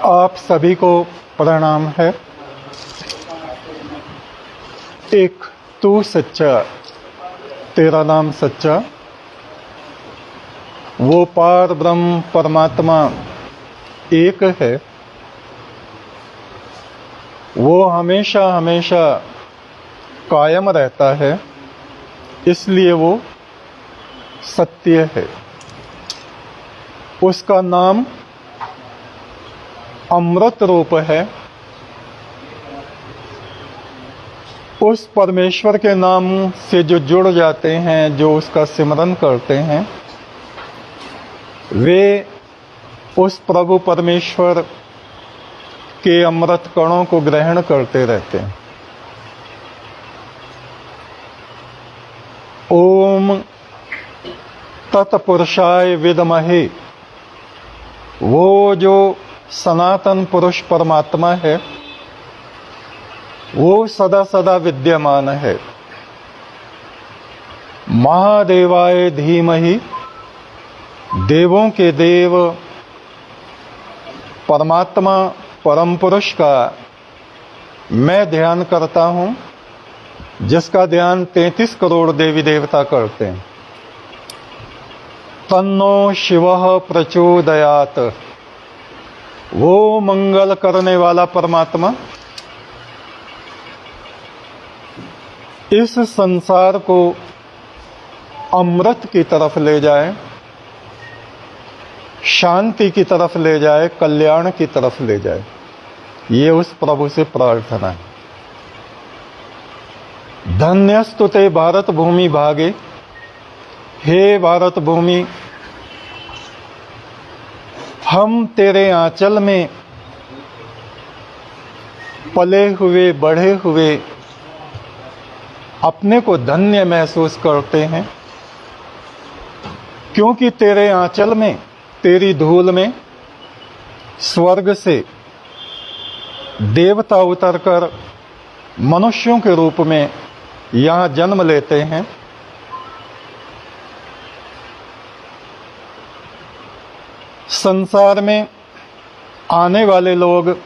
आप सभी को प्रणाम है। एक तू सच्चा, तेरा नाम सच्चा, वो पार ब्रह्म परमात्मा एक है। वो हमेशा हमेशा कायम रहता है, इसलिए वो सत्य है। उसका नाम अमृत रूप है। उस परमेश्वर के नाम से जो जुड़ जाते हैं, जो उसका सिमरन करते हैं, वे उस प्रभु परमेश्वर के अमृत कणों को ग्रहण करते रहते हैं। ओम तत्पुरुषाय विद्महे, वो जो सनातन पुरुष परमात्मा है, वो सदा सदा विद्यमान है। महादेवाय धीमहि, देवों के देव परमात्मा परम पुरुष का मैं ध्यान करता हूं, जिसका ध्यान 33 करोड़ देवी देवता करते हैं। तन्नो शिवः प्रचोदयात्, वो मंगल करने वाला परमात्मा इस संसार को अमृत की तरफ ले जाए, शांति की तरफ ले जाए, कल्याण की तरफ ले जाए। ये उस प्रभु से प्रार्थना है। धन्यस्तुते भारत भूमि भागे, हे भारत भूमि, हम तेरे आंचल में पले हुए बढ़े हुए अपने को धन्य महसूस करते हैं, क्योंकि तेरे आंचल में, तेरी धूल में स्वर्ग से देवता उतरकर मनुष्यों के रूप में यहाँ जन्म लेते हैं। संसार में आने वाले लोग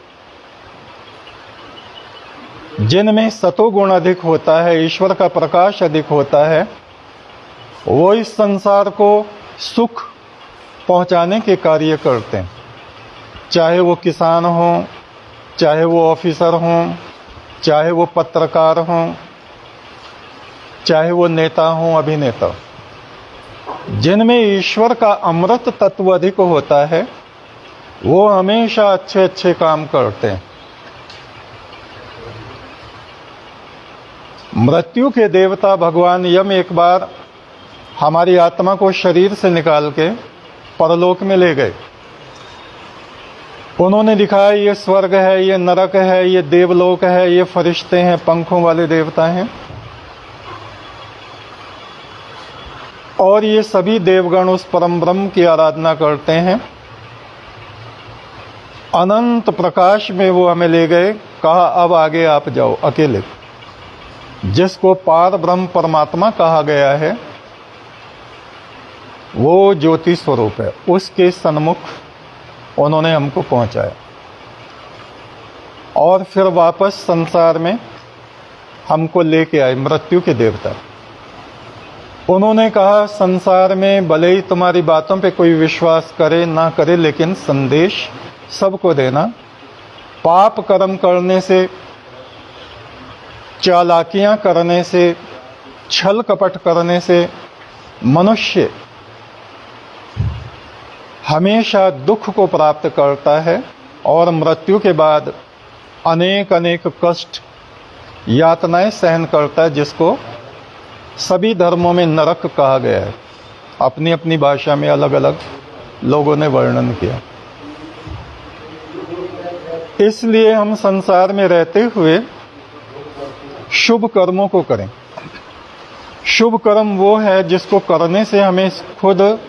जिनमें सतोगुण अधिक होता है, ईश्वर का प्रकाश अधिक होता है, वो इस संसार को सुख पहुंचाने के कार्य करते हैं। चाहे वो किसान हों, चाहे वो ऑफिसर हों, चाहे वो पत्रकार हों, चाहे वो नेता हों, अभिनेता। जिनमें ईश्वर का अमृत तत्व अधिक होता है, वो हमेशा अच्छे अच्छे काम करते हैं। मृत्यु के देवता भगवान यम एक बार हमारी आत्मा को शरीर से निकाल के परलोक में ले गए। उन्होंने दिखाया ये स्वर्ग है, ये नरक है, ये देवलोक है, ये फरिश्ते हैं, पंखों वाले देवता हैं। और ये सभी देवगण उस परम ब्रह्म की आराधना करते हैं। अनंत प्रकाश में वो हमें ले गए, कहा अब आगे आप जाओ अकेले। जिसको पार ब्रह्म परमात्मा कहा गया है, वो ज्योति स्वरूप है, उसके सन्मुख उन्होंने हमको पहुंचाया। और फिर वापस संसार में हमको लेके आए मृत्यु के देवता। उन्होंने कहा संसार में भले ही तुम्हारी बातों पे कोई विश्वास करे ना करे, लेकिन संदेश सबको देना। पाप कर्म करने से, चालाकियां करने से, छल कपट करने से मनुष्य हमेशा दुख को प्राप्त करता है और मृत्यु के बाद अनेक अनेक कष्ट, यातनाएं सहन करता है, जिसको सभी धर्मों में नरक कहा गया है। अपनी अपनी भाषा में अलग अलग लोगों ने वर्णन किया। इसलिए हम संसार में रहते हुए शुभ कर्मों को करें। शुभ कर्म वो है जिसको करने से हमें खुद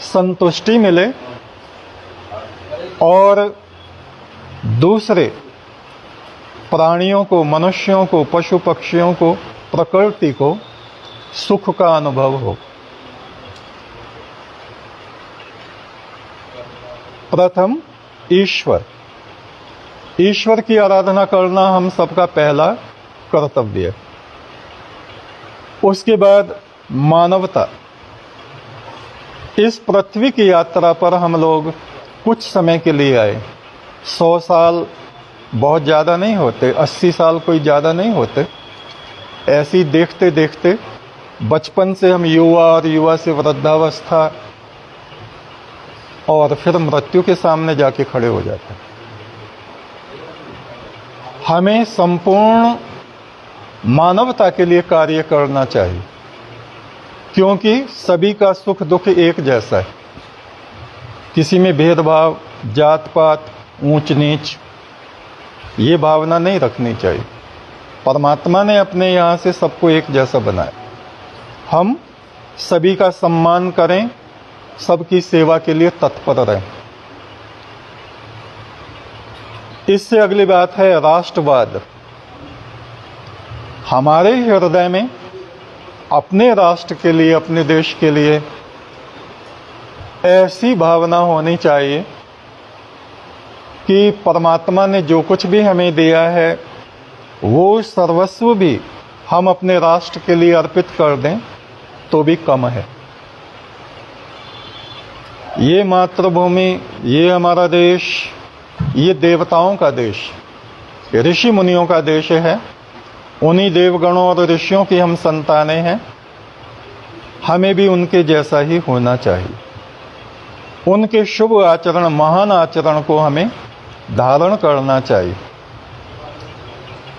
संतुष्टि मिले और दूसरे प्राणियों को, मनुष्यों को, पशु पक्षियों को, प्रकृति को सुख का अनुभव हो। प्रथम ईश्वर, ईश्वर की आराधना करना हम सबका पहला कर्तव्य है। उसके बाद मानवता। इस पृथ्वी की यात्रा पर हम लोग कुछ समय के लिए आए। 100 साल बहुत ज़्यादा नहीं होते, 80 साल कोई ज़्यादा नहीं होते। ऐसी देखते देखते बचपन से हम युवा, और युवा से वृद्धावस्था, और फिर मृत्यु के सामने जाके खड़े हो जाते हैं। हमें संपूर्ण मानवता के लिए कार्य करना चाहिए, क्योंकि सभी का सुख दुख एक जैसा है। किसी में भेदभाव, जात पात, ऊंच नीच, ये भावना नहीं रखनी चाहिए। परमात्मा ने अपने यहाँ से सबको एक जैसा बनाया। हम सभी का सम्मान करें, सबकी सेवा के लिए तत्पर रहें। इससे अगली बात है राष्ट्रवाद। हमारे हृदय में अपने राष्ट्र के लिए, अपने देश के लिए ऐसी भावना होनी चाहिए कि परमात्मा ने जो कुछ भी हमें दिया है वो सर्वस्व भी हम अपने राष्ट्र के लिए अर्पित कर दें तो भी कम है। ये मातृभूमि, ये हमारा देश, ये देवताओं का देश, ऋषि मुनियों का देश है। उन्हीं देवगणों और ऋषियों की हम संतानें हैं। हमें भी उनके जैसा ही होना चाहिए। उनके शुभ आचरण, महान आचरण को हमें धारण करना चाहिए।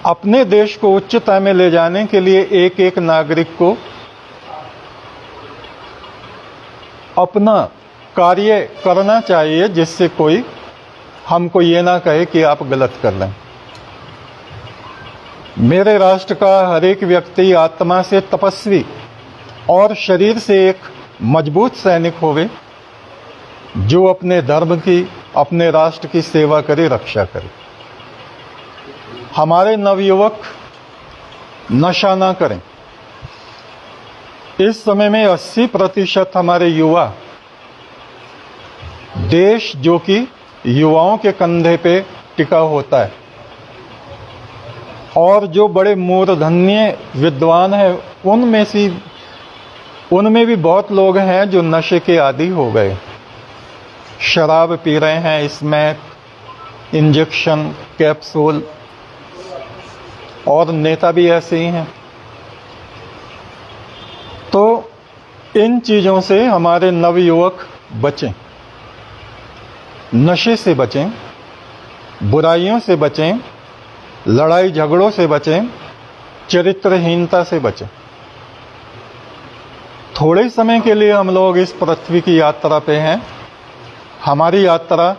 अपने देश को उच्चता में ले जाने के लिए एक एक नागरिक को अपना कार्य करना चाहिए, जिससे कोई हमको ये ना कहे कि आप गलत कर रहे हैं। मेरे राष्ट्र का हर एक व्यक्ति आत्मा से तपस्वी और शरीर से एक मजबूत सैनिक होवे, जो अपने धर्म की, अपने राष्ट्र की सेवा करे, रक्षा करे। हमारे नवयुवक नशा ना करें। इस समय में 80% हमारे युवा, देश जो कि युवाओं के कंधे पे टिका होता है, और जो बड़े मूर्धन्य विद्वान हैं, उनमें भी बहुत लोग हैं जो नशे के आदी हो गए। शराब पी रहे हैं, स्मैक, इंजेक्शन, कैप्सूल, और नेता भी ऐसे ही हैं। तो इन चीज़ों से हमारे नवयुवक बचें, नशे से बचें, बुराइयों से बचें, लड़ाई झगड़ों से बचें, चरित्रहीनता से बचें। थोड़े समय के लिए हम लोग इस पृथ्वी की यात्रा पे हैं। हमारी यात्रा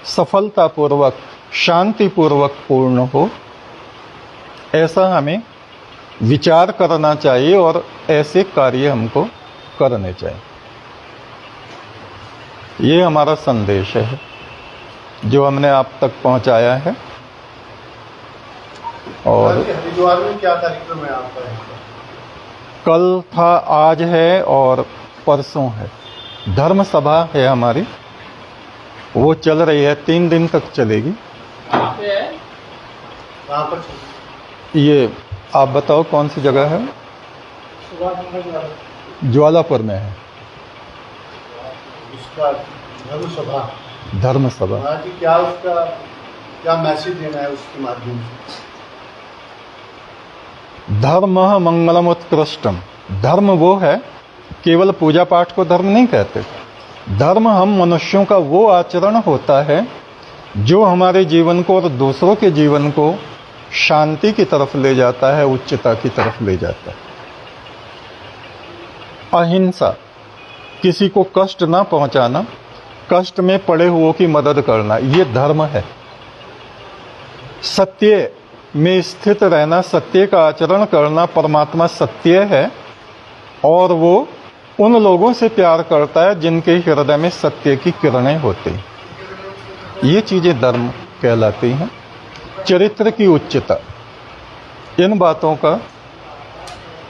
सफलतापूर्वक, शांतिपूर्वक पूर्ण हो, ऐसा हमें विचार करना चाहिए और ऐसे कार्य हमको करने चाहिए। ये हमारा संदेश है जो हमने आप तक पहुंचाया है। और हरिद्वार में क्या कार्यक्रम है आपका? कल था, आज है और परसों है। धर्म सभा है हमारी, वो चल रही है, 3 दिन तक चलेगी। कहाँ पर? ये आप बताओ कौन सी जगह है? ज्वालापुर में है इसका धर्म सभा। धर्म सभा। महाराज जी, क्या उसका क्या मैसेज देना है उसके माध्यम से? धर्म मंगलम उत्कृष्टम। धर्म वो है, केवल पूजा पाठ को धर्म नहीं कहते। धर्म हम मनुष्यों का वो आचरण होता है जो हमारे जीवन को और दूसरों के जीवन को शांति की तरफ ले जाता है, उच्चता की तरफ ले जाता है। अहिंसा, किसी को कष्ट ना पहुंचाना, कष्ट में पड़े हुओं की मदद करना, ये धर्म है। सत्य में स्थित रहना, सत्य का आचरण करना। परमात्मा सत्य है और वो उन लोगों से प्यार करता है जिनके हृदय में सत्य की किरणें होती हैं। ये चीजें धर्म कहलाती हैं। चरित्र की उच्चता, इन बातों का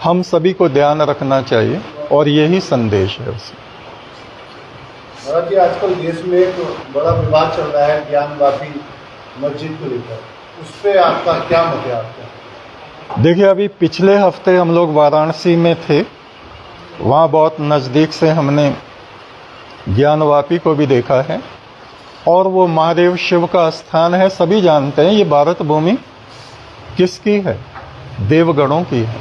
हम सभी को ध्यान रखना चाहिए और यही संदेश है उसमें। महाराज जी, आजकल देश में एक बड़ा विवाद चल रहा है ज्ञानवापी मस्जिद को लेकर, उस पर आपका क्या मत है आपका? देखिए, अभी पिछले हफ्ते हम लोग वाराणसी में थे, वहाँ बहुत नज़दीक से हमने ज्ञानवापी को भी देखा है और वो महादेव शिव का स्थान है। सभी जानते हैं ये भारत भूमि किसकी है? देवगणों की है।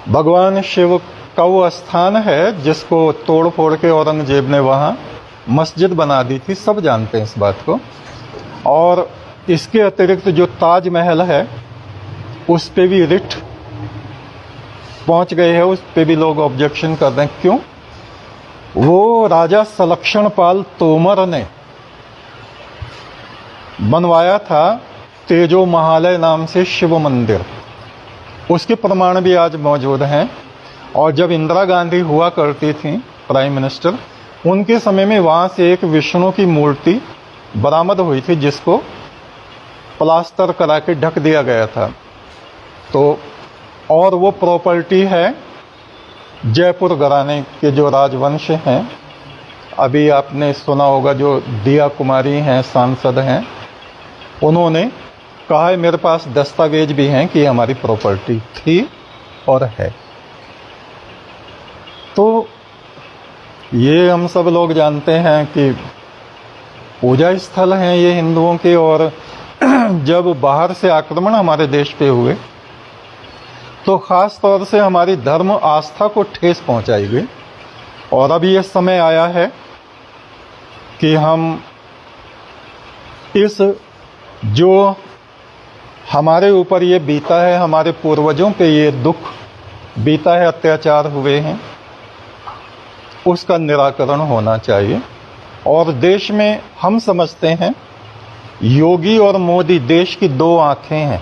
भगवान शिव का वो स्थान है जिसको तोड़ फोड़ के औरंगजेब ने वहाँ मस्जिद बना दी थी, सब जानते हैं इस बात को। और इसके अतिरिक्त जो ताजमहल है उस पे भी रिट पहुंच गए हैं, उस पे भी लोग ऑब्जेक्शन कर रहे हैं। क्यों? वो राजा सलक्षण पाल तोमर ने बनवाया था तेजो महालय नाम से शिव मंदिर, उसके प्रमाण भी आज मौजूद हैं। और जब इंदिरा गांधी हुआ करती थी प्राइम मिनिस्टर, उनके समय में वहाँ से एक विष्णु की मूर्ति बरामद हुई थी जिसको प्लास्टर करा के ढक दिया गया था। तो और वो प्रॉपर्टी है जयपुर घराने के जो राजवंश हैं। अभी आपने सुना होगा जो दिया कुमारी हैं, सांसद हैं, उन्होंने कहा है मेरे पास दस्तावेज भी हैं कि हमारी प्रॉपर्टी थी और है। तो ये हम सब लोग जानते हैं कि पूजा स्थल हैं ये हिंदुओं के। और जब बाहर से आक्रमण हमारे देश पे हुए तो खास तौर से हमारी धर्म आस्था को ठेस पहुंचाई गई। और अब ये समय आया है कि हम इस जो हमारे ऊपर ये बीता है, हमारे पूर्वजों पे ये दुख बीता है, अत्याचार हुए हैं, उसका निराकरण होना चाहिए। और देश में हम समझते हैं योगी और मोदी देश की दो आंखें हैं,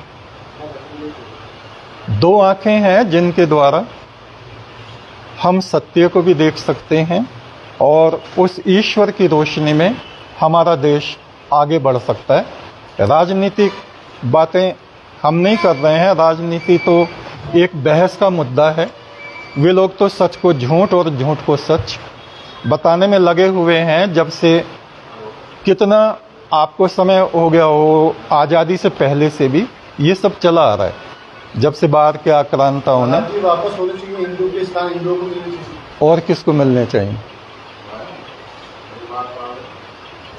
दो आंखें हैं जिनके द्वारा हम सत्य को भी देख सकते हैं और उस ईश्वर की रोशनी में हमारा देश आगे बढ़ सकता है। राजनीतिक बातें हम नहीं कर रहे हैं, राजनीति तो एक बहस का मुद्दा है। वे लोग तो सच को झूठ और झूठ को सच बताने में लगे हुए हैं। जब से कितना आपको समय हो गया हो, आज़ादी से पहले से भी ये सब चला आ रहा है। जब से बाहर के आक्रांताओं ने वापस होने चाहिए, हिंदू के स्थान हिंदुओं को मिलने चाहिए। और किसको मिलने चाहिए?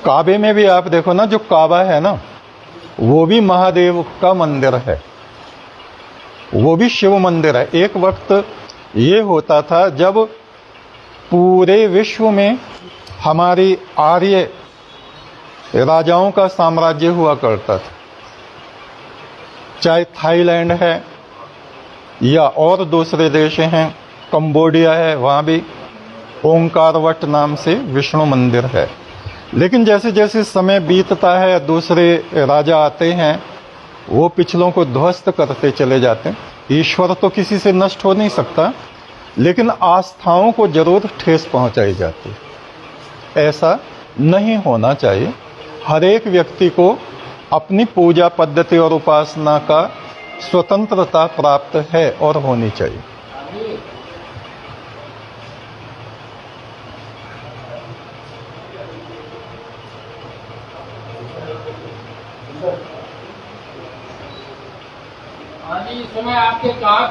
काबे में भी आप देखो ना, जो काबा है ना वो भी महादेव का मंदिर है, वो भी शिव मंदिर है। एक वक्त ये होता था जब पूरे विश्व में हमारी आर्य राजाओं का साम्राज्य हुआ करता था, चाहे थाईलैंड है या और दूसरे देश हैं, कंबोडिया है, वहाँ भी ओंकारवट नाम से विष्णु मंदिर है। लेकिन जैसे जैसे समय बीतता है दूसरे राजा आते हैं, वो पिछलों को ध्वस्त करते चले जाते हैं। ईश्वर तो किसी से नष्ट हो नहीं सकता, लेकिन आस्थाओं को जरूर ठेस पहुंचाई जाती है। ऐसा नहीं होना चाहिए। हर एक व्यक्ति को अपनी पूजा पद्धति और उपासना का स्वतंत्रता प्राप्त है और होनी चाहिए। इस समय आपके कहाँ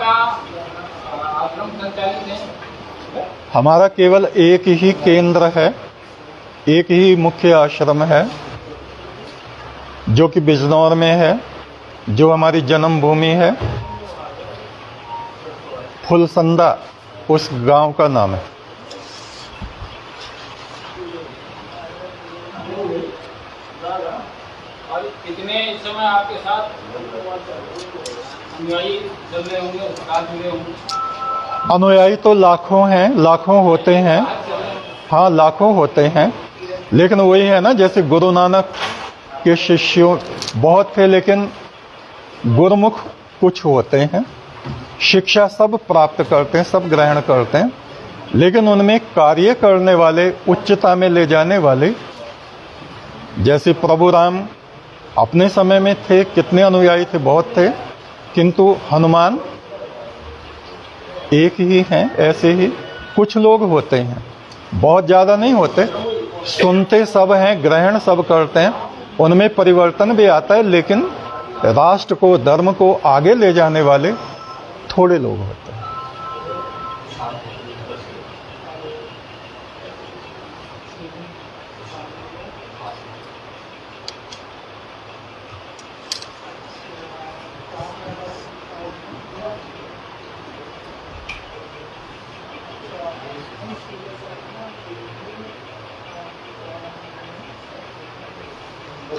आश्रम संचालित है? हमारा केवल एक ही केंद्र है, एक ही मुख्य आश्रम है जो कि बिजनौर में है, जो हमारी जन्मभूमि है। फुलसंदा उस गांव का नाम है। और कितने इस समय आपके साथ अनुयायी चल रहे होंगे, साथ जुड़े होंगे? अनुयायी तो लाखों हैं, लाखों होते हैं। हाँ, लाखों होते हैं। लेकिन वही है ना, जैसे गुरु नानक के शिष्यों बहुत थे, लेकिन गुरुमुख कुछ होते हैं। शिक्षा सब प्राप्त करते हैं, सब ग्रहण करते हैं, लेकिन उनमें कार्य करने वाले, उच्चता में ले जाने वाले, जैसे प्रभु राम अपने समय में थे, कितने अनुयायी थे? बहुत थे, किंतु हनुमान एक ही हैं। ऐसे ही कुछ लोग होते हैं, बहुत ज़्यादा नहीं होते, सुनते सब हैं, ग्रहण सब करते हैं, उनमें परिवर्तन भी आता है, लेकिन राष्ट्र को, धर्म को आगे ले जाने वाले थोड़े लोग होते हैं।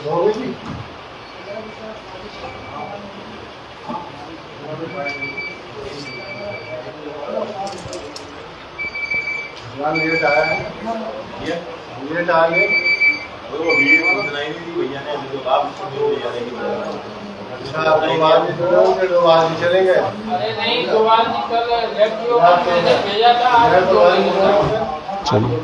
धोबी जी यहाँ लेट आया है, लेट आ गए। वो वीडियो में सुनाई नहीं थी भैया ने, जो आप अच्छा, 2 आदमी चलोगे, 2 आदमी चलेंगे। अरे नहीं, 2 आदमी कल लेफ्ट की ओर भेजा था, आज 2 आदमी चलिए।